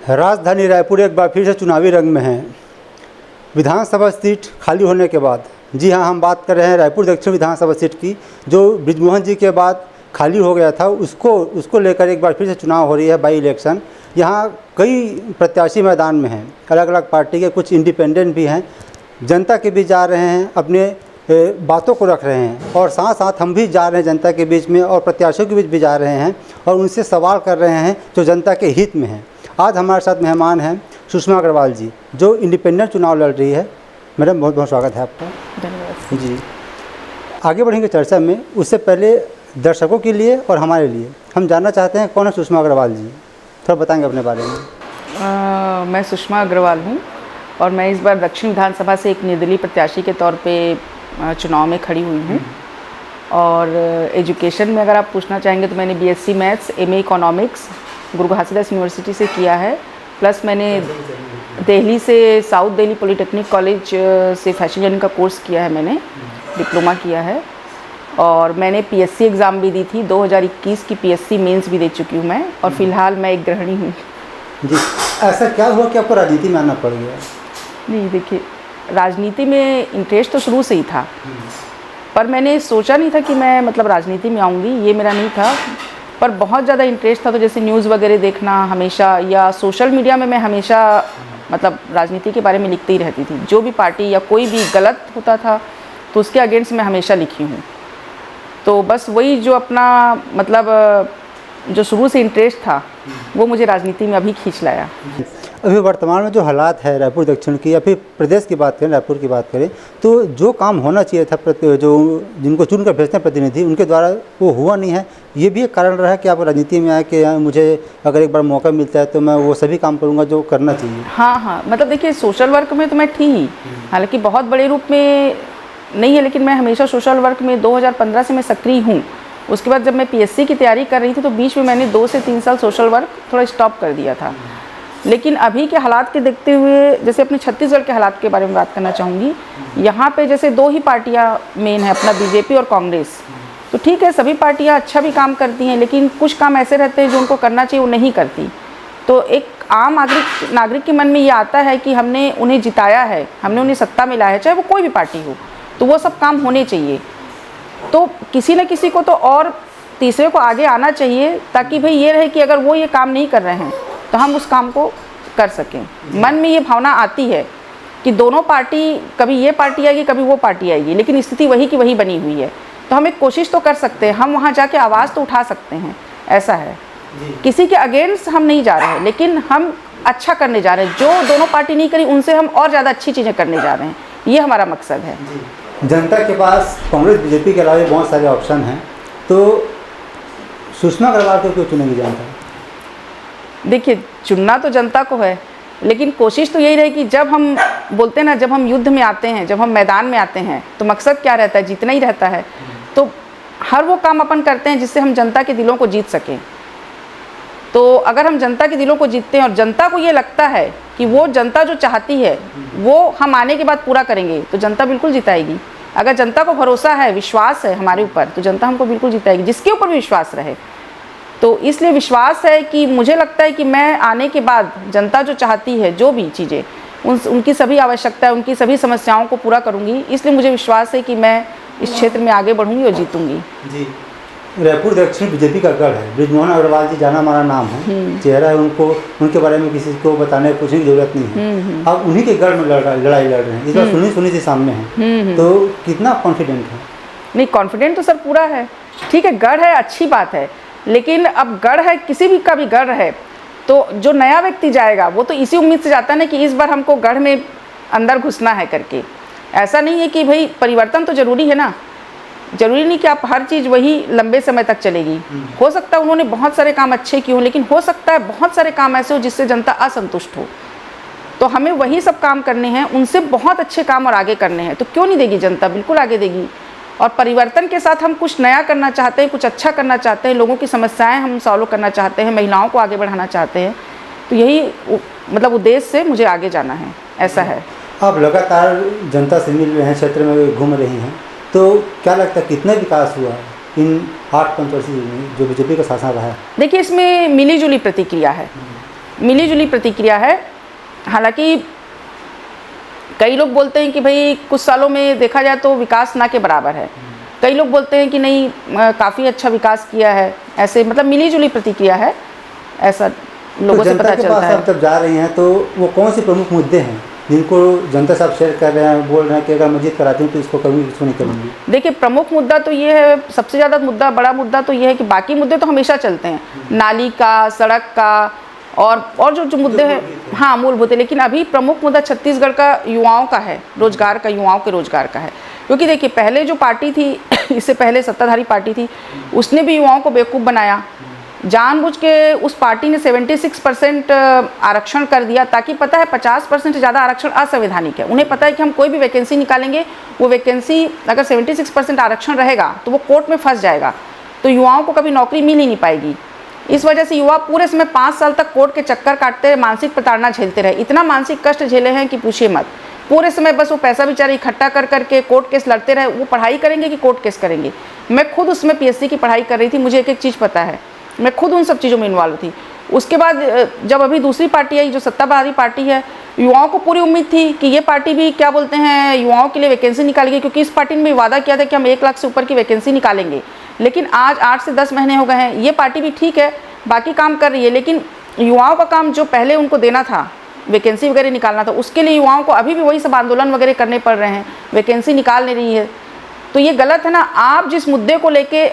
राजधानी रायपुर एक बार फिर से चुनावी रंग में है। विधानसभा सीट खाली होने के बाद, जी हाँ, हम बात कर रहे हैं रायपुर दक्षिण विधानसभा सीट की, जो बृजमोहन जी के बाद खाली हो गया था, उसको लेकर एक बार फिर से चुनाव हो रही है, बाई इलेक्शन। यहाँ कई प्रत्याशी मैदान में हैं, अलग अलग पार्टी के, कुछ इंडिपेंडेंट भी हैं। जनता के बीच जा रहे हैं, अपने बातों को रख रहे हैं, और साथ साथ हम भी जा रहे हैं जनता के बीच में, और प्रत्याशियों के बीच भी जा रहे हैं और उनसे सवाल कर रहे हैं जो जनता के हित में हैं। आज हमारे साथ मेहमान हैं सुषमा अग्रवाल जी, जो इंडिपेंडेंट चुनाव लड़ रही है। मैडम, बहुत बहुत स्वागत है आपका। धन्यवाद जी, आगे बढ़ेंगे चर्चा में। उससे पहले दर्शकों के लिए और हमारे लिए हम जानना चाहते हैं कौन है सुषमा अग्रवाल जी, थोड़ा बताएंगे अपने बारे में। मैं सुषमा अग्रवाल हूँ और मैं इस बार दक्षिण विधानसभा से एक निर्दलीय प्रत्याशी के तौर पे चुनाव में खड़ी हुई हूँ। और एजुकेशन में अगर आप पूछना चाहेंगे तो मैंने बीएससी मैथ्स, एमए इकोनॉमिक्स गुरु घासीदास यूनिवर्सिटी से किया है, प्लस मैंने दिल्ली से साउथ दिल्ली पॉलिटेक्निक कॉलेज से फैशन डिजाइनिंग का कोर्स किया है, मैंने डिप्लोमा किया है। और मैंने पीएससी एग्ज़ाम भी दी थी, 2021 की पीएससी मेंस भी दे चुकी हूँ मैं, और फिलहाल मैं एक गृहिणी हूँ। जी, ऐसा क्या हुआ कि आपको राजनीति में आना पड़ गया? नहीं, देखिए, राजनीति में इंटरेस्ट तो शुरू से ही था, पर मैंने सोचा नहीं था कि मैं मतलब राजनीति में आऊँगी, ये मेरा नहीं था। पर बहुत ज़्यादा इंटरेस्ट था, तो जैसे न्यूज़ वगैरह देखना हमेशा, या सोशल मीडिया में मैं हमेशा मतलब राजनीति के बारे में लिखती ही रहती थी। जो भी पार्टी या कोई भी गलत होता था तो उसके अगेंस्ट मैं हमेशा लिखी हूँ। तो बस वही जो अपना मतलब जो शुरू से इंटरेस्ट था वो मुझे राजनीति में अभी खींच लाया। अभी वर्तमान में जो हालात है रायपुर दक्षिण की या फिर प्रदेश की बात करें, रायपुर की बात करें, तो जो काम होना चाहिए था, जो जिनको चुनकर भेजते हैं प्रतिनिधि, उनके द्वारा वो हुआ नहीं है। ये भी एक कारण रहा है कि आप राजनीति में आए कि मुझे अगर एक बार मौका मिलता है तो मैं वो सभी काम करूँगा जो करना चाहिए। हाँ, मतलब देखिए, सोशल वर्क में तो मैं थी ही, हालांकि बहुत बड़े रूप में नहीं है, लेकिन मैं हमेशा सोशल वर्क में 2015 से मैं सक्रिय हूँ। उसके बाद जब मैं पीएससी की तैयारी कर रही थी तो बीच में मैंने 2 से 3 साल सोशल वर्क थोड़ा स्टॉप कर दिया था। लेकिन अभी के हालात के देखते हुए, जैसे अपने छत्तीसगढ़ के हालात के बारे में बात करना चाहूँगी। यहाँ पे जैसे 2 ही पार्टियाँ मेन है, अपना बीजेपी और कांग्रेस। तो ठीक है, सभी पार्टियाँ अच्छा भी काम करती हैं, लेकिन कुछ काम ऐसे रहते हैं जो उनको करना चाहिए वो नहीं करती। तो एक आम नागरिक के मन में ये आता है कि हमने उन्हें जिताया है, हमने उन्हें सत्ता में लाया है, चाहे वो कोई भी पार्टी हो, तो वो सब काम होने चाहिए। तो किसी न किसी को तो और तीसरे को आगे आना चाहिए, ताकि भाई ये रहे कि अगर वो ये काम नहीं कर रहे हैं तो हम उस काम को कर सकें। मन में ये भावना आती है कि दोनों पार्टी, कभी ये पार्टी आएगी कभी वो पार्टी आएगी, लेकिन स्थिति वही की वही बनी हुई है। तो हम एक कोशिश तो कर सकते हैं, हम वहाँ जाके आवाज़ तो उठा सकते हैं। ऐसा है, किसी के अगेंस्ट हम नहीं जा रहे हैं, लेकिन हम अच्छा करने जा रहे हैं। जो दोनों पार्टी नहीं करी उनसे हम और ज़्यादा अच्छी चीज़ें करने जा रहे हैं, ये हमारा मकसद है। जनता के पास कांग्रेस बीजेपी के अलावा बहुत सारे ऑप्शन हैं, तो सुषमा अग्रवाल को क्यों चुनेगी जनता? देखिए, चुनना तो जनता को है, लेकिन कोशिश तो यही रहे कि जब हम बोलते हैं ना, जब हम युद्ध में आते हैं, जब हम मैदान में आते हैं, तो मकसद क्या रहता है? जीतना ही रहता है। तो हर वो काम अपन करते हैं जिससे हम जनता के दिलों को जीत सकें। तो अगर हम जनता के दिलों को जीतते हैं और जनता को ये लगता है कि वो जनता जो चाहती है वो हम आने के बाद पूरा करेंगे, तो जनता बिल्कुल जिताएगी। अगर जनता को भरोसा है, विश्वास है हमारे ऊपर, तो जनता हमको बिल्कुल जिताएगी, जिसके ऊपर भी विश्वास रहे। तो इसलिए विश्वास है कि मुझे लगता है कि मैं आने के बाद जनता जो चाहती है, जो भी चीज़ें, उनकी सभी आवश्यकता है, उनकी सभी समस्याओं को पूरा करूँगी। इसलिए मुझे विश्वास है कि मैं इस क्षेत्र में आगे बढ़ूँगी और जीतूँगी। जी, रायपुर दक्षिण बीजेपी का गढ़ है। बृजमोहन अग्रवाल जी जाना माना नाम है, चेहरा है, उनको उनके बारे में किसी को बताने पूछने की जरूरत नहीं है। अब उन्हीं के गढ़ में लड़ाई लड़ रहे हैं, इस बार सुनी सी सामने है, तो कितना कॉन्फिडेंट है? नहीं, कॉन्फिडेंट तो सर पूरा है। ठीक है, गढ़ है, अच्छी बात है, लेकिन अब गढ़ है, किसी भी का भी गढ़ है, तो जो नया व्यक्ति जाएगा वो तो इसी उम्मीद से जाता है ना कि इस बार हमको गढ़ में अंदर घुसना है करके। ऐसा नहीं है कि भाई परिवर्तन तो ज़रूरी है ना, ज़रूरी नहीं कि आप हर चीज़ वही लंबे समय तक चलेगी। हो सकता है उन्होंने बहुत सारे काम अच्छे किए हों, लेकिन हो सकता है बहुत सारे काम ऐसे हो जिससे जनता असंतुष्ट हो। तो हमें वही सब काम करने हैं, उनसे बहुत अच्छे काम और आगे करने हैं। तो क्यों नहीं देगी जनता? बिल्कुल आगे देगी। और परिवर्तन के साथ हम कुछ नया करना चाहते हैं, कुछ अच्छा करना चाहते हैं, लोगों की समस्याएं हम सॉल्व करना चाहते हैं, महिलाओं को आगे बढ़ाना चाहते हैं। तो यही मतलब उद्देश्य से मुझे आगे जाना है, ऐसा है। आप लगातार जनता से मिल रहे हैं, क्षेत्र में घूम रही हैं, तो क्या लगता है कितना विकास हुआ इन 8 पंचवर्षीय में जो बीजेपी का शासन रहा है? देखिए, इसमें मिली जुली प्रतिक्रिया है। मिली जुली प्रतिक्रिया है। हालांकि कई लोग बोलते हैं कि भाई कुछ सालों में देखा जाए तो विकास ना के बराबर है, कई लोग बोलते हैं कि नहीं काफ़ी अच्छा विकास किया है। ऐसे मतलब मिली जुली प्रतिक्रिया है, ऐसा लोगों से पता चलता है। आप जब जा रही हैं तो वो कौन से प्रमुख मुद्दे हैं जिनको जनता साहब शेयर कर रहे हैं, बोल रहे हैं कि अगर मस्जिद कराती हूँ तो इसको कभी इसको नहीं करूँगी? देखिए, प्रमुख मुद्दा तो ये है, सबसे ज़्यादा मुद्दा, बड़ा मुद्दा तो ये है कि बाकी मुद्दे तो हमेशा चलते हैं, नाली का, सड़क का और जो मुद्दे हैं, हाँ मूलभूत है। लेकिन अभी प्रमुख मुद्दा छत्तीसगढ़ का युवाओं का है, रोजगार का, युवाओं के रोजगार का है। क्योंकि देखिए, पहले जो पार्टी थी, इससे पहले सत्ताधारी पार्टी थी, उसने भी युवाओं को बेवकूफ़ बनाया। जानबूझ के उस पार्टी ने 76% आरक्षण कर दिया, ताकि पता है 50% से ज़्यादा आरक्षण असंवैधानिक है। उन्हें पता है कि हम कोई भी वैकेंसी निकालेंगे, वो वैकेंसी अगर 76% आरक्षण रहेगा तो वो कोर्ट में फंस जाएगा, तो युवाओं को कभी नौकरी मिल ही नहीं पाएगी। इस वजह से युवा पूरे समय 5 साल तक कोर्ट के चक्कर काटते रहे, मानसिक प्रताड़ना झेलते रहे। इतना मानसिक कष्ट झेले हैं कि पूछिए मत। पूरे समय बस वो पैसा बेचारे इकट्ठा कर करके कोर्ट केस लड़ते रहे। वो पढ़ाई करेंगे कि कोर्ट केस करेंगे। मैं खुद उसमें PSC की पढ़ाई कर रही थी, मुझे एक एक चीज़ पता है, मैं खुद उन सब चीज़ों में इन्वॉल्व थी। उसके बाद जब अभी दूसरी पार्टी आई, जो सत्ताधारी पार्टी है, युवाओं को पूरी उम्मीद थी कि ये पार्टी भी क्या बोलते हैं, युवाओं के लिए वैकेंसी निकालेगी, क्योंकि इस पार्टी ने भी वादा किया था कि हम 1 लाख से ऊपर की वैकेंसी निकालेंगे। लेकिन आज 8 से 10 महीने हो गए हैं, ये पार्टी भी ठीक है, बाकी काम कर रही है, लेकिन युवाओं का काम जो पहले उनको देना था, वैकेंसी वगैरह निकालना था, उसके लिए युवाओं को अभी भी वही सब आंदोलन वगैरह करने पड़ रहे हैं, वैकेंसी निकाल नहीं रही है। तो ये गलत है ना। आप जिस मुद्दे को लेके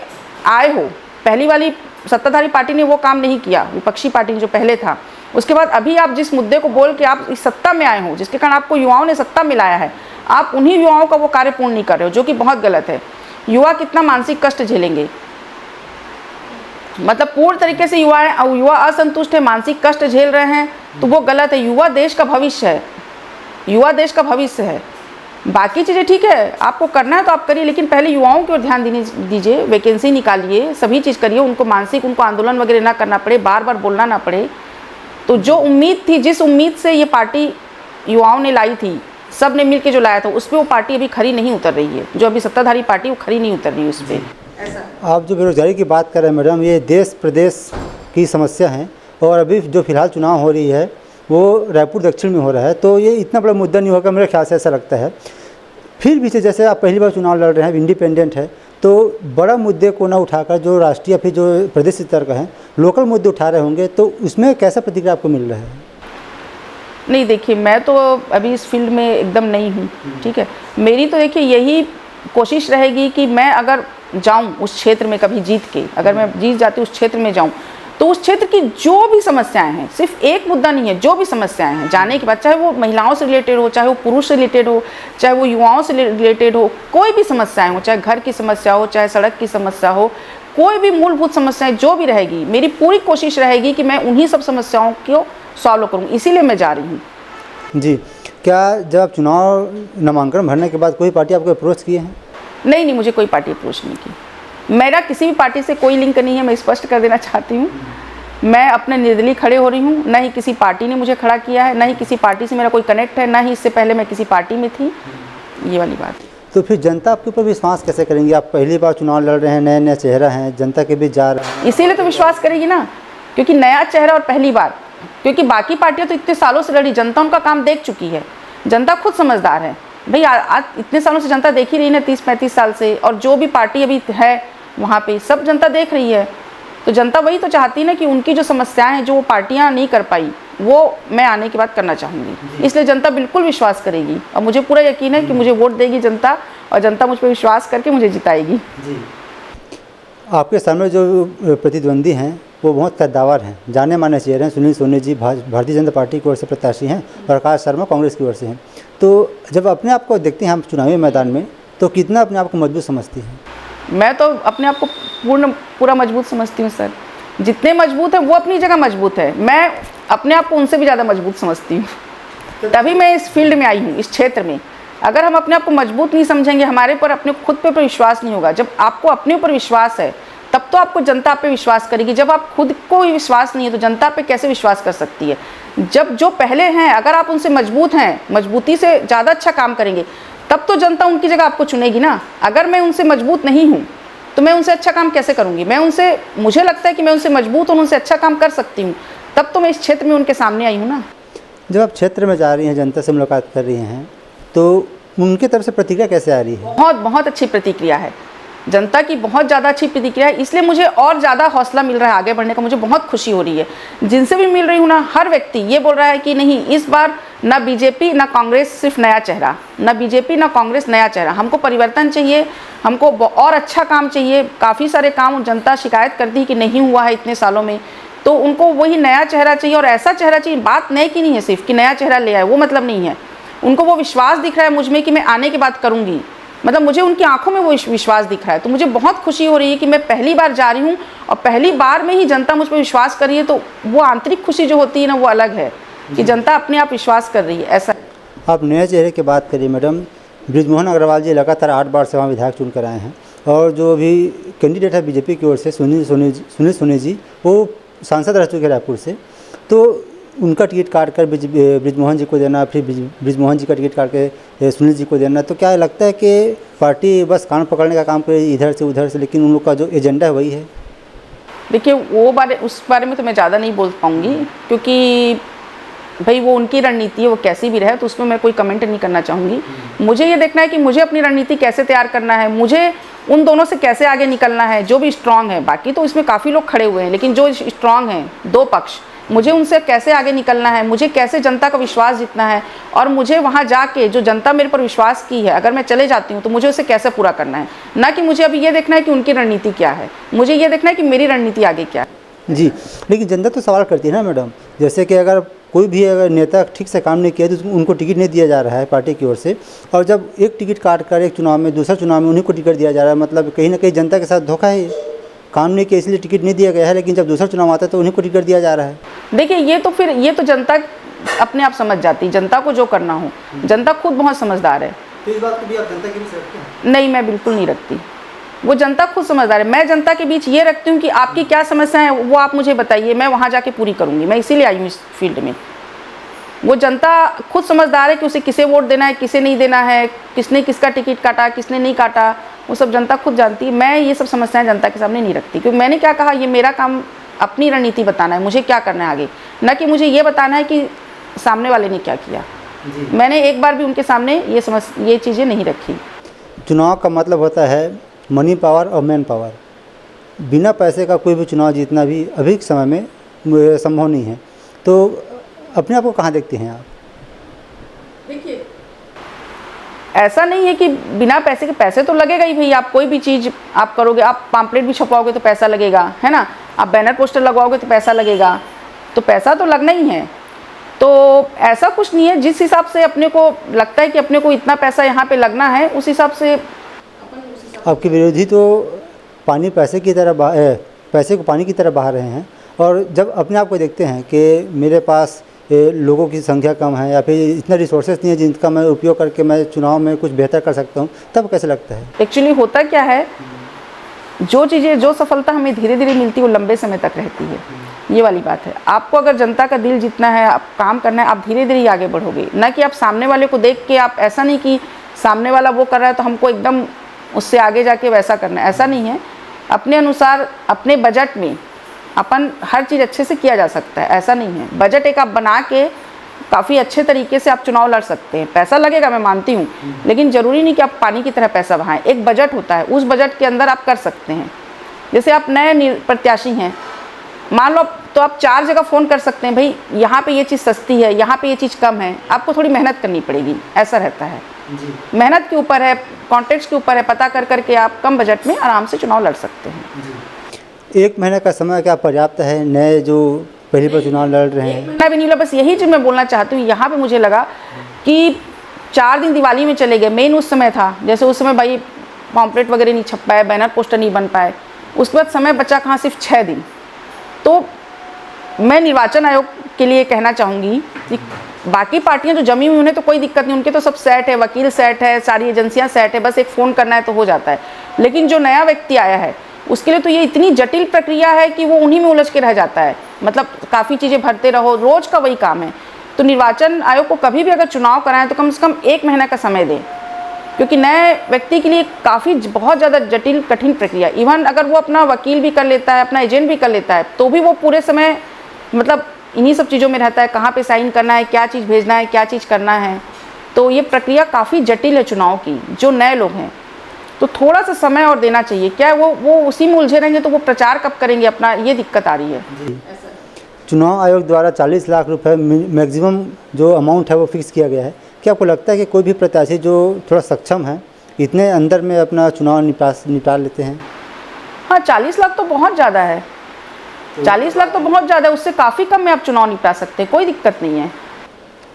आए हो, पहली वाली सत्ताधारी पार्टी ने वो काम नहीं किया, विपक्षी पार्टी जो पहले था। उसके बाद अभी आप जिस मुद्दे को बोल के आप इस सत्ता में आए हो, जिसके कारण आपको युवाओं ने सत्ता में लाया है, आप उन्हीं युवाओं का वो कार्य पूर्ण नहीं कर रहे हो, जो कि बहुत गलत है। युवा कितना मानसिक कष्ट झेलेंगे, मतलब पूर्ण तरीके से युवा असंतुष्ट है, मानसिक कष्ट झेल रहे हैं, तो वो गलत है। युवा देश का भविष्य है, युवा देश का भविष्य है। बाकी चीज़ें ठीक है, आपको करना है तो आप करिए, लेकिन पहले युवाओं की ओर ध्यान दीजिए, वैकेंसी निकालिए, सभी चीज़ करिए, उनको मानसिक, उनको आंदोलन वगैरह ना करना पड़े, बार बार बोलना ना पड़े। तो जो उम्मीद थी, जिस उम्मीद से ये पार्टी युवाओं ने लाई थी, सब ने मिल के जो लाया था, उस पर वो पार्टी अभी खरी नहीं उतर रही है। जो अभी सत्ताधारी पार्टी, वो खरी नहीं उतर रही है उस पर। ऐसा आप जो बेरोजगारी की बात कर रहे हैं मैडम, ये देश प्रदेश की समस्या है, और अभी जो फिलहाल चुनाव हो रही है वो रायपुर दक्षिण में हो रहा है, तो ये इतना बड़ा मुद्दा नहीं होगा मेरे ख्याल से, ऐसा लगता है। फिर भी जैसे आप पहली बार चुनाव लड़ रहे हैं, इंडिपेंडेंट है, तो बड़ा मुद्दे को ना उठाकर जो राष्ट्रीय फिर जो प्रदेश स्तर का है, लोकल मुद्दे उठा रहे होंगे, तो उसमें कैसा प्रतिक्रिया आपको मिल रहा है? नहीं, देखिए, मैं तो अभी इस फील्ड में एकदम नहीं हूँ, ठीक है। मेरी तो देखिए यही कोशिश रहेगी कि मैं अगर जाऊँ उस क्षेत्र में, कभी जीत के, अगर मैं जीत जाती उस क्षेत्र में जाऊँ, तो उस क्षेत्र की जो भी समस्याएं हैं, सिर्फ एक मुद्दा नहीं है, जो भी समस्याएं हैं, जाने के बाद, चाहे वो महिलाओं से रिलेटेड हो, चाहे वो पुरुष से रिलेटेड हो, चाहे वो युवाओं से रिलेटेड हो, कोई भी समस्याएं हो, चाहे घर की समस्या हो, चाहे सड़क की समस्या हो, कोई भी मूलभूत समस्याएं जो भी रहेगी, मेरी पूरी कोशिश रहेगी कि मैं उन्हीं सब समस्याओं को सॉल्व करूँ। इसीलिए मैं जा रही हूँ। जी, क्या जब आप चुनाव नामांकन भरने के बाद कोई पार्टी आपको अप्रोच किए हैं? नहीं, मुझे कोई पार्टी अप्रोच नहीं की। मेरा किसी भी पार्टी से कोई लिंक नहीं है, मैं स्पष्ट कर देना चाहती हूँ। मैं अपने निर्दलीय खड़े हो रही हूँ, ना ही किसी पार्टी ने मुझे खड़ा किया है, ना ही किसी पार्टी से मेरा कोई कनेक्ट है, ना ही इससे पहले मैं किसी पार्टी में थी, ये वाली बात। तो फिर जनता आपके ऊपर विश्वास कैसे करेंगी? आप पहली बार चुनाव लड़ रहे हैं, नया नया चेहरा हैं, जनता के बीच जा रहे हैं। इसीलिए तो विश्वास करेगी ना, क्योंकि नया चेहरा और पहली बार। क्योंकि बाकी पार्टियाँ तो इतने सालों से लड़ी, जनता उनका काम देख चुकी है, जनता खुद समझदार है भाई। आज इतने सालों से जनता देख ही रही है, 30-35 साल से, और जो भी पार्टी अभी है वहाँ पे सब जनता देख रही है। तो जनता वही तो चाहती है ना कि उनकी जो समस्याएं हैं, जो वो पार्टियां नहीं कर पाई, वो मैं आने के बाद करना चाहूँगी। इसलिए जनता बिल्कुल विश्वास करेगी, और मुझे पूरा यकीन है कि मुझे वोट देगी जनता, और जनता मुझ पर विश्वास करके मुझे जिताएगी। जी, आपके सामने जो प्रतिद्वंदी हैं वो बहुत कद्दावर हैं, जाने माने चेहरे हैं। सुनील सोनी जी भारतीय जनता पार्टी की ओर से प्रत्याशी हैं, और आकाश शर्मा कांग्रेस की ओर से हैं। तो जब अपने आप को देखते हैं हम चुनावी मैदान में, तो कितना अपने आप को मजबूत समझती हैं? मैं तो अपने आप को पूरा मजबूत समझती हूँ सर। जितने मजबूत हैं वो अपनी जगह मजबूत है, मैं अपने आप को उनसे भी ज़्यादा मजबूत समझती हूँ। तभी मैं इस फील्ड में आई हूँ, इस क्षेत्र में। अगर हम अपने आप को मजबूत नहीं समझेंगे, हमारे पर अपने खुद पे विश्वास नहीं होगा। जब आपको अपने ऊपर विश्वास है, तब तो आपको जनता पे विश्वास करेगी। जब आप खुद को ही विश्वास नहीं है, तो जनता पे कैसे विश्वास कर सकती है? जब जो पहले हैं, अगर आप उनसे मजबूत हैं, मजबूती से ज़्यादा अच्छा काम करेंगे, तब तो जनता उनकी जगह आपको चुनेगी ना। अगर मैं उनसे मजबूत नहीं हूँ, तो मैं उनसे अच्छा काम कैसे करूँगी? मुझे लगता है कि मैं उनसे मजबूत और उनसे अच्छा काम कर सकती हूँ, तब तो मैं इस क्षेत्र में उनके सामने आई हूँ ना। जब आप क्षेत्र में जा रही हैं, जनता से मुलाकात कर रही हैं, तो उनकी तरफ से प्रतिक्रिया कैसे आ रही है? बहुत बहुत अच्छी प्रतिक्रिया है, जनता की बहुत ज़्यादा अच्छी प्रतिक्रिया है, इसलिए मुझे और ज़्यादा हौसला मिल रहा है आगे बढ़ने का। मुझे बहुत खुशी हो रही है, जिनसे भी मिल रही हूँ ना, हर व्यक्ति ये बोल रहा है कि नहीं, इस बार ना बीजेपी ना कांग्रेस, सिर्फ नया चेहरा, ना बीजेपी ना कांग्रेस, नया चेहरा। हमको परिवर्तन चाहिए, हमको और अच्छा काम चाहिए। काफ़ी सारे काम जनता शिकायत करती है कि नहीं हुआ है इतने सालों में, तो उनको वही नया चेहरा चाहिए और ऐसा चेहरा चाहिए। बात नए की नहीं है सिर्फ कि नया चेहरा ले आए, वो मतलब नहीं है। उनको वो विश्वास दिख रहा है मुझ में कि मैं आने के बाद करूँगी, मतलब मुझे उनकी आंखों में वो विश्वास दिख रहा है। तो मुझे बहुत खुशी हो रही है कि मैं पहली बार जा रही हूँ और पहली बार में ही जनता मुझ पर विश्वास कर रही है। तो वो आंतरिक खुशी जो होती है ना, वो अलग है कि जनता अपने आप विश्वास कर रही है। ऐसा आप नए चेहरे की बात करिए मैडम, बृजमोहन अग्रवाल जी लगातार 8 बार से वहाँ विधायक चुन कर आए हैं, और जो अभी कैंडिडेट है बीजेपी की ओर से सुनील सोनी जी, वो सांसद रह चुके हैं रायपुर से। तो उनका टिकट काट कर बृजमोहन जी को देना, फिर बृजमोहन जी का टिकट काट के सुनील जी को देना, तो क्या लगता है कि पार्टी बस कान पकड़ने का काम करे इधर से उधर से, लेकिन उन लोग का जो एजेंडा है वही है? देखिए, उस बारे में तो मैं ज़्यादा नहीं बोल पाऊँगी, क्योंकि भाई वो उनकी रणनीति है, वो कैसी भी रहे, तो उसमें मैं कोई कमेंट नहीं करना चाहूँगी। मुझे ये देखना है कि मुझे अपनी रणनीति कैसे तैयार करना है, मुझे उन दोनों से कैसे आगे निकलना है जो भी स्ट्रांग है। बाकी तो इसमें काफ़ी लोग खड़े हुए हैं, लेकिन जो स्ट्रांग हैं, दो पक्ष, मुझे उनसे कैसे आगे निकलना है, मुझे कैसे जनता का विश्वास जीतना है, और मुझे वहाँ जाके जो जनता मेरे पर विश्वास की है, अगर मैं चले जाती हूँ तो मुझे उसे कैसे पूरा करना है। ना कि मुझे अभी ये देखना है कि उनकी रणनीति क्या है, मुझे ये देखना है कि मेरी रणनीति आगे क्या है। जी, लेकिन जनता तो सवाल करती है ना मैडम, जैसे कि अगर कोई भी अगर नेता ठीक से काम नहीं किया तो उनको टिकट नहीं दिया जा रहा है पार्टी की ओर से, और जब एक टिकट काट कर एक चुनाव में, दूसरा चुनाव में उन्हीं को टिकट दिया जा रहा है, मतलब कहीं ना कहीं जनता के साथ धोखा है। काम नहीं किया इसलिए टिकट नहीं दिया गया है, लेकिन जब दूसरा चुनाव आता है तो उन्हीं को टिकट दिया जा रहा है। देखिए, ये तो जनता अपने आप समझ जाती है, जनता को जो करना हो। जनता खुद बहुत समझदार है। तो इस बात को भी आप जनता के बीच रखते हैं? नहीं, मैं बिल्कुल नहीं रखती, वो जनता खुद समझदार है। मैं जनता के बीच ये रखती हूँ कि आपकी क्या समस्या है वो आप मुझे बताइए, मैं वहाँ जाके पूरी करूँगी। मैं इसीलिए आई हूँ इस फील्ड में। वो जनता खुद समझदार है कि उसे किसे वोट देना है, किसे नहीं देना है, किसने किसका टिकट काटा, किसने नहीं काटा, वो सब जनता खुद जानती है। मैं ये सब समस्याएं जनता के सामने नहीं रखती, क्योंकि मैंने क्या कहा, ये मेरा काम अपनी रणनीति बताना है, मुझे क्या करना है आगे, न कि मुझे ये बताना है कि सामने वाले ने क्या किया। मैंने एक बार भी उनके सामने ये चीज़ें नहीं रखी। चुनाव का मतलब होता है मनी पावर और मैन पावर। बिना पैसे का कोई भी चुनाव जीतना भी अभी के समय में संभव नहीं है। तो अपने आप को कहाँ देखते हैं आप? देखिए, ऐसा नहीं है कि बिना पैसे के, पैसे तो लगेगा ही भाई। आप कोई भी चीज़ आप करोगे, आप पम्पलेट भी छपवाओगे तो पैसा लगेगा, है ना, आप बैनर पोस्टर लगवाओगे तो पैसा लगेगा, तो पैसा तो लगना ही है। तो ऐसा कुछ नहीं है, जिस हिसाब से अपने को लगता है कि अपने को इतना पैसा यहाँ पे लगना है, उस हिसाब से। आपके विरोधी तो पानी पैसे की तरह पैसे को पानी की तरह बहा रहे हैं, और जब अपने आप को देखते हैं कि मेरे पास लोगों की संख्या कम है या फिर इतना रिसोर्सेज नहीं है जिनका मैं उपयोग करके मैं चुनाव में कुछ बेहतर कर सकता हूँ, तब कैसे लगता है? एक्चुअली होता क्या है, जो चीज़ें, जो सफलता हमें धीरे धीरे मिलती है वो लंबे समय तक रहती है। ये वाली बात है। आपको अगर जनता का दिल जीतना है, आप काम करना है, आप धीरे धीरे ही आगे बढ़ोगे, ना कि आप सामने वाले को देख के, आप ऐसा नहीं कि सामने वाला वो कर रहा है तो हमको एकदम उससे आगे जाके वैसा करना है, ऐसा नहीं है। अपने अनुसार, अपने बजट में अपन हर चीज़ अच्छे से किया जा सकता है, ऐसा नहीं है। बजट एक आप बना के काफ़ी अच्छे तरीके से आप चुनाव लड़ सकते हैं। पैसा लगेगा, मैं मानती हूँ, लेकिन ज़रूरी नहीं कि आप पानी की तरह पैसा बहाएं। एक बजट होता है, उस बजट के अंदर आप कर सकते हैं। जैसे आप नए प्रत्याशी हैं, मान लो, तो आप 4 जगह फ़ोन कर सकते हैं, भाई यहाँ पे ये चीज़ सस्ती है, यहाँ पे ये चीज़ कम है। आपको थोड़ी मेहनत करनी पड़ेगी, ऐसा रहता है। मेहनत के ऊपर है, कॉन्टेक्ट्स के ऊपर है, पता कर करके आप कम बजट में आराम से चुनाव लड़ सकते हैं। 1 महीने का समय क्या पर्याप्त है नए जो पहली बार चुनाव लड़ रहे हैं? मैं भी नहीं, बस यही चीज़ मैं बोलना चाहती हूँ। यहाँ पे मुझे लगा कि 4 दिन दिवाली में चले गए, मेन उस समय था। जैसे उस समय भाई पॉम्पलेट वगैरह नहीं छप पाए, बैनर पोस्टर नहीं बन पाए, उसके बाद समय बचा कहाँ, सिर्फ 6 दिन। तो मैं निर्वाचन आयोग के लिए कहना चाहूँगी कि बाकी पार्टियां जो जमी हुई, उन्हें तो कोई दिक्कत नहीं, उनके तो सब सेट है, वकील सेट है, सारी एजेंसियां सेट है, बस एक फ़ोन करना है तो हो जाता है। लेकिन जो नया व्यक्ति आया है उसके लिए तो ये इतनी जटिल प्रक्रिया है कि वो उन्हीं में उलझ के रह जाता है। मतलब काफ़ी चीज़ें भरते रहो, रोज़ का वही काम है। तो निर्वाचन आयोग को कभी भी अगर चुनाव कराएं तो कम से कम 1 महीना का समय दें, क्योंकि नए व्यक्ति के लिए काफ़ी बहुत ज़्यादा जटिल कठिन प्रक्रिया। इवन अगर वो अपना वकील भी कर लेता है, अपना एजेंट भी कर लेता है, तो भी वो पूरे समय मतलब इन्हीं सब चीज़ों में रहता है, कहाँ पे साइन करना है, क्या चीज़ भेजना है, क्या चीज़ करना है। तो ये प्रक्रिया काफ़ी जटिल है चुनाव की। जो नए लोग हैं तो थोड़ा सा समय और देना चाहिए। क्या वो उसी में उलझे रहेंगे तो वो प्रचार कब करेंगे अपना, ये दिक्कत आ रही है। चुनाव आयोग द्वारा 40 लाख रुपए मैक्सिमम जो अमाउंट है वो फिक्स किया गया है। क्या आपको लगता है कि कोई भी प्रत्याशी जो थोड़ा सक्षम है इतने अंदर में अपना चुनाव निपटा लेते हैं? हाँ, 40 लाख तो बहुत ज़्यादा है। 40 लाख तो बहुत ज़्यादा है, उससे काफ़ी कम में आप चुनाव निपटा सकते हैं, कोई दिक्कत नहीं है।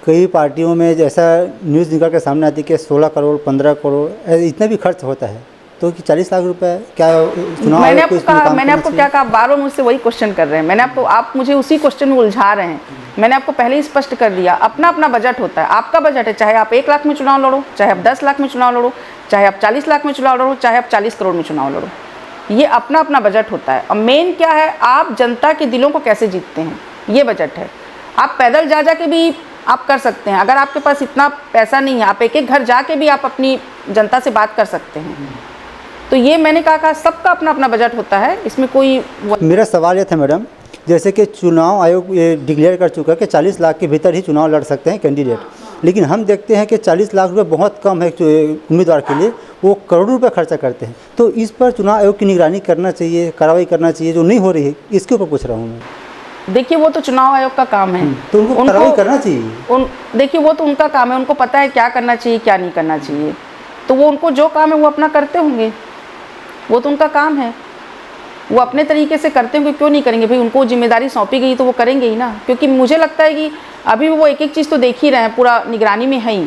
कई पार्टियों में जैसा न्यूज़ निकल के सामने आती है कि 16 करोड़ 15 करोड़ इतना भी खर्च होता है, तो कि 40 लाख रुपए क्या चुनाव मैंने आयोग को आपको इसमें कहा, काम मैंने करना आपको चाहिए? क्या कहा, बार बार मुझसे वही क्वेश्चन कर रहे हैं। मैंने आपको, आप मुझे उसी क्वेश्चन में उलझा रहे हैं। मैंने आपको पहले ही स्पष्ट कर दिया, अपना अपना बजट होता है। आपका बजट है, चाहे आप 1 लाख में चुनाव लड़ो, चाहे आप 10 लाख में चुनाव लड़ो, चाहे आप 40 लाख में चुनाव लड़ो, चाहे आप 40 करोड़ में चुनाव लड़ो। ये अपना अपना बजट होता है। और मेन क्या है, आप जनता के दिलों को कैसे जीतते हैं, ये बजट है। आप पैदल जा के भी आप कर सकते हैं, अगर आपके पास इतना पैसा नहीं है, आप एक एक घर जाके भी आप अपनी जनता से बात कर सकते हैं। तो ये मैंने कहा सबका अपना अपना बजट होता है, इसमें कोई मेरा सवाल ये था मैडम, जैसे कि चुनाव आयोग ये डिक्लेयर कर चुका है कि 40 लाख के भीतर ही चुनाव लड़ सकते हैं कैंडिडेट, लेकिन हम देखते हैं कि 40 लाख रुपए बहुत कम है उम्मीदवार के लिए, वो करोड़ों रुपए खर्चा करते हैं। तो इस पर चुनाव आयोग की निगरानी करना चाहिए, कार्रवाई करना चाहिए, जो नहीं हो रही है, इसके ऊपर पूछ रहा हूँ मैं। देखिए वो तो चुनाव आयोग का काम है, तो उनको कार्रवाई करना चाहिए। देखिए वो तो उनका काम है, उनको पता है क्या करना चाहिए क्या नहीं करना चाहिए। तो वो उनको जो काम है वो अपना करते होंगे, वो तो उनका काम है, वो अपने तरीके से करते होंगे। क्यों नहीं करेंगे भाई, उनको जिम्मेदारी सौंपी गई तो वो करेंगे ही ना। क्योंकि मुझे लगता है कि अभी वो एक एक चीज़ तो देख ही रहे हैं, पूरा निगरानी में है ही,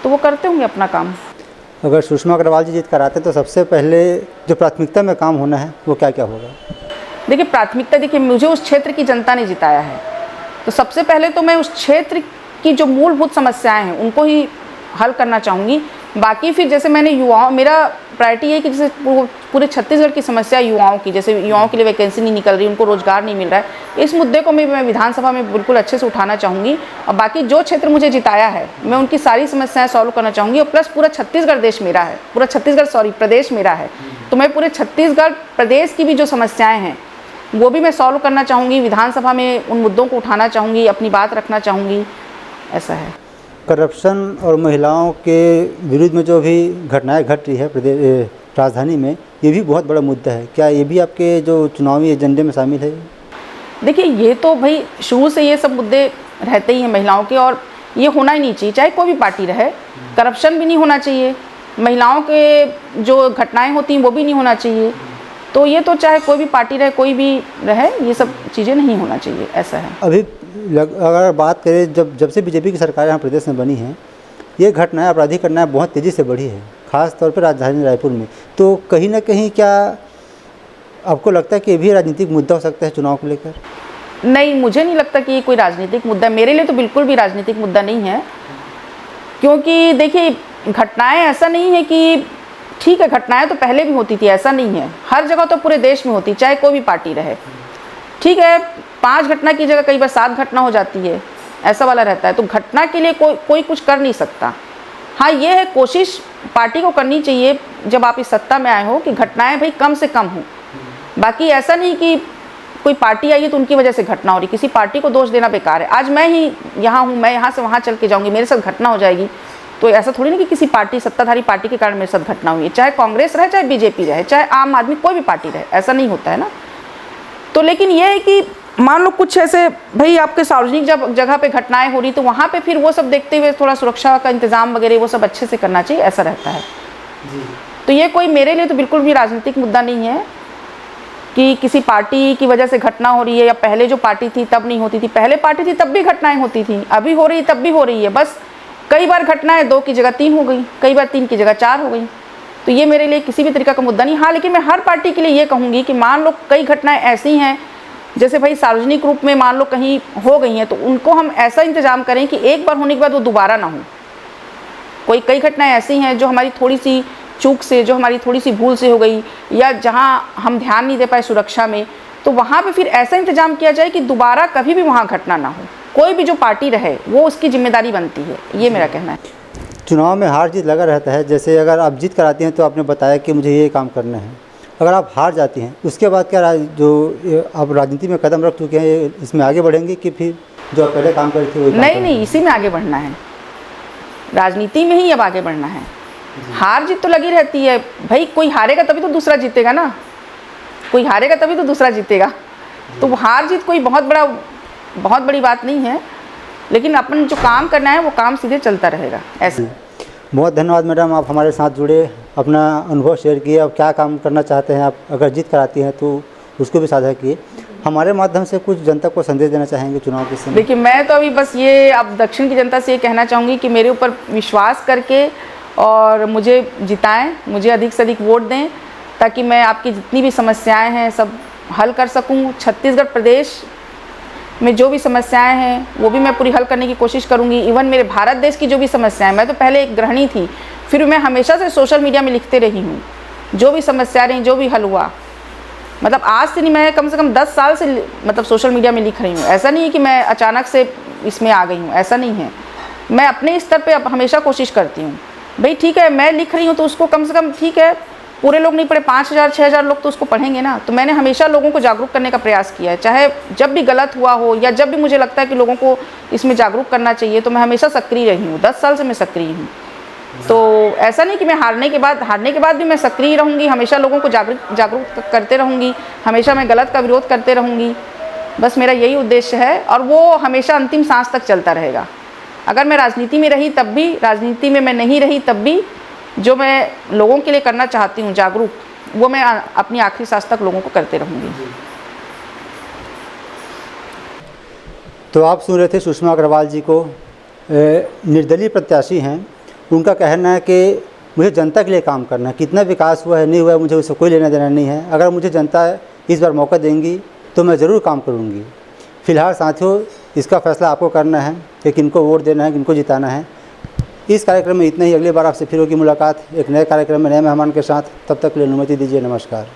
तो वो करते होंगे अपना काम। अगर सुषमा अग्रवाल जी जीत कर आते हैं तो सबसे पहले जो प्राथमिकता में काम होना है वो क्या क्या होगा? देखिए प्राथमिकता, देखिए मुझे उस क्षेत्र की जनता ने जिताया है, तो सबसे पहले तो मैं उस क्षेत्र की जो मूलभूत समस्याएं हैं उनको ही हल करना चाहूँगी। बाकी फिर जैसे मैंने युवाओं, मेरा प्रायोरिटी है कि जैसे पूरे छत्तीसगढ़ की समस्या युवाओं की, जैसे युवाओं के लिए वैकेंसी नहीं निकल रही, उनको रोजगार नहीं मिल रहा है, इस मुद्दे को मैं विधानसभा में बिल्कुल अच्छे से उठाना चाहूँगी। और बाकी जो क्षेत्र मुझे जिताया है मैं उनकी सारी समस्याएं सॉल्व करना चाहूँगी। और प्लस पूरा छत्तीसगढ़ देश मेरा है, पूरा छत्तीसगढ़ प्रदेश मेरा है, तो मैं पूरे छत्तीसगढ़ प्रदेश की भी जो समस्याएँ हैं वो भी मैं सॉल्व करना चाहूँगी। विधानसभा में उन मुद्दों को उठाना चाहूँगी, अपनी बात रखना चाहूँगी, ऐसा है। करप्शन और महिलाओं के विरुद्ध में जो भी घटनाएं घट रही है प्रदेश राजधानी में, ये भी बहुत बड़ा मुद्दा है। क्या ये भी आपके जो चुनावी एजेंडे में शामिल है? देखिए ये तो भाई शुरू से ये सब मुद्दे रहते ही हैं महिलाओं के, और ये होना ही नहीं चाहिए, चाहे कोई भी पार्टी रहे। करप्शन भी नहीं होना चाहिए, महिलाओं के जो घटनाएं होती हैं वो भी नहीं होना चाहिए। तो ये तो चाहे कोई भी पार्टी रहे, कोई भी रहे, ये सब चीज़ें नहीं होना चाहिए, ऐसा है। अभी अगर बात करें जब से बीजेपी की सरकार यहाँ प्रदेश में बनी है, ये घटनाएं, आपराधिक घटनाएं बहुत तेज़ी से बढ़ी है, ख़ास तौर पर राजधानी रायपुर में। तो कहीं ना कहीं क्या आपको लगता है कि ये भी राजनीतिक मुद्दा हो सकता है चुनाव को लेकर? नहीं, मुझे नहीं लगता कि ये कोई राजनीतिक मुद्दा, मेरे लिए तो बिल्कुल भी राजनीतिक मुद्दा नहीं है। क्योंकि देखिए घटनाएं, ऐसा नहीं है कि, ठीक है घटनाएं तो पहले भी होती थी, ऐसा नहीं है, हर जगह तो पूरे देश में होती, चाहे कोई भी पार्टी रहे। ठीक है 5 घटना की जगह कई बार 7 घटना हो जाती है, ऐसा वाला रहता है। तो घटना के लिए कोई कुछ कर नहीं सकता। हाँ ये है, कोशिश पार्टी को करनी चाहिए जब आप इस सत्ता में आए हो कि घटनाएं भाई कम से कम हो। बाकी ऐसा नहीं कि कोई पार्टी आई है तो उनकी वजह से घटना हो रही, किसी पार्टी को दोष देना बेकार है। आज मैं ही यहाँ हूँ, मैं यहाँ से वहाँ चल के जाऊँगी, मेरे साथ घटना हो जाएगी, तो ऐसा थोड़ी ना कि किसी पार्टी, सत्ताधारी पार्टी के कारण मेरे साथ घटना हुई है। चाहे कांग्रेस रहे, चाहे बीजेपी रहे, चाहे आम आदमी, कोई भी पार्टी रहे, ऐसा नहीं होता है ना। तो लेकिन ये है कि मान लो कुछ ऐसे भाई आपके सार्वजनिक जगह पे घटनाएं हो रही, तो वहाँ पे फिर वो सब देखते हुए थोड़ा सुरक्षा का इंतजाम वगैरह वो सब अच्छे से करना चाहिए, ऐसा रहता है जी। तो ये कोई, मेरे लिए तो बिल्कुल भी राजनीतिक मुद्दा नहीं है कि किसी पार्टी की वजह से घटना हो रही है, या पहले जो पार्टी थी तब नहीं होती थी। पहले पार्टी थी तब भी घटनाएं होती थी, अभी हो रही तब भी हो रही है। बस कई बार घटनाएं 2 की जगह 3 हो गई, कई बार 3 की जगह 4 हो गई। तो ये मेरे लिए किसी भी तरीका का मुद्दा नहीं। हाँ लेकिन मैं हर पार्टी के लिए ये कहूँगी कि मान लो कई घटनाएं ऐसी हैं, जैसे भाई सार्वजनिक रूप में मान लो कहीं हो गई हैं, तो उनको हम ऐसा इंतजाम करें कि एक बार होने के बाद वो दोबारा ना हो। कई घटनाएं ऐसी हैं जो हमारी थोड़ी सी चूक से, जो हमारी थोड़ी सी भूल से हो गई, या जहाँ हम ध्यान नहीं दे पाए सुरक्षा में, तो वहाँ पे फिर ऐसा इंतजाम किया जाए कि दोबारा कभी भी वहाँ घटना ना हो। कोई भी जो पार्टी रहे वो उसकी जिम्मेदारी बनती है, ये मेरा कहना है। चुनाव में हार जीत लगा रहता है, जैसे अगर आप जीत कर आती हैं तो आपने बताया कि मुझे ये काम करना है, अगर आप हार जाती हैं उसके बाद क्या आप राजनीति में कदम रख चुके हैं, इसमें आगे बढ़ेंगे कि फिर जो आप पहले काम करते थे? नहीं, इसी में आगे बढ़ना है, राजनीति में ही अब आगे बढ़ना है। हार जीत तो लगी रहती है भाई, कोई हारेगा तभी तो दूसरा जीतेगा ना, कोई हारेगा तभी तो दूसरा जीतेगा। तो वो हार जीत कोई बहुत बड़ी बात नहीं है, लेकिन अपन जो काम करना है वो काम सीधे चलता रहेगा ऐसे। बहुत धन्यवाद मैडम, आप हमारे साथ जुड़े, अपना अनुभव शेयर किए, अब क्या काम करना चाहते हैं आप, अगर जीत कर आती हैं तो उसको भी साझा किए। हमारे माध्यम से कुछ जनता को संदेश देना चाहेंगे चुनाव के समय? देखिए, मैं तो अभी बस ये अब दक्षिण की जनता से ये कहना चाहूँगी कि मेरे ऊपर विश्वास करके और मुझे जिताएं, मुझे अधिक से अधिक वोट दें, ताकि मैं आपकी जितनी भी समस्याएं हैं सब हल कर सकूं। छत्तीसगढ़ प्रदेश में जो भी समस्याएं हैं वो भी मैं पूरी हल करने की कोशिश करूंगी। इवन मेरे भारत देश की जो भी समस्याएं, मैं तो पहले एक गृहिणी थी, फिर मैं हमेशा से सोशल मीडिया में लिखते रही हूँ, जो भी समस्या रही, जो भी हल हुआ, मतलब आज से नहीं, मैं कम से कम 10 साल से मतलब सोशल मीडिया में लिख रही हूँ। ऐसा नहीं है कि मैं अचानक से इसमें आ गई हूँ, ऐसा नहीं है। मैं अपने स्तर पे हमेशा कोशिश करती हूँ भाई, ठीक है मैं लिख रही हूँ तो उसको कम से कम, ठीक है पूरे लोग नहीं पढ़े, 5000-6000 लोग तो उसको पढ़ेंगे ना। तो मैंने हमेशा लोगों को जागरूक करने का प्रयास किया है, चाहे जब भी गलत हुआ हो या जब भी मुझे लगता है कि लोगों को इसमें जागरूक करना चाहिए, तो मैं हमेशा सक्रिय रही हूँ। 10 साल से मैं सक्रिय हूँ। तो ऐसा नहीं कि मैं हारने के बाद भी मैं सक्रिय रहूँगी, हमेशा लोगों को जागरूक करते रहूँगी, हमेशा मैं गलत का विरोध करते रहूँगी। बस मेरा यही उद्देश्य है, और वो हमेशा अंतिम सांस तक चलता रहेगा। अगर मैं राजनीति में रही तब भी, राजनीति में मैं नहीं रही तब भी, जो मैं लोगों के लिए करना चाहती हूँ जागरूक, वो मैं अपनी आखिरी सांस तक लोगों को करते रहूँगी। तो आप सुन रहे थे सुषमा अग्रवाल जी को, निर्दलीय प्रत्याशी हैं। उनका कहना है कि मुझे जनता के लिए काम करना है, कितना विकास हुआ है नहीं हुआ है मुझे उससे कोई लेना देना नहीं है। अगर मुझे जनता इस बार मौका देंगी तो मैं ज़रूर काम करूँगी। फिलहाल साथियों, इसका फैसला आपको करना है कि किनको वोट देना है, किनको जिताना है। इस कार्यक्रम में इतना ही। अगली बार आपसे फिर होगी मुलाकात एक नए कार्यक्रम में नए मेहमान के साथ। तब तक के लिए अनुमति दीजिए। नमस्कार।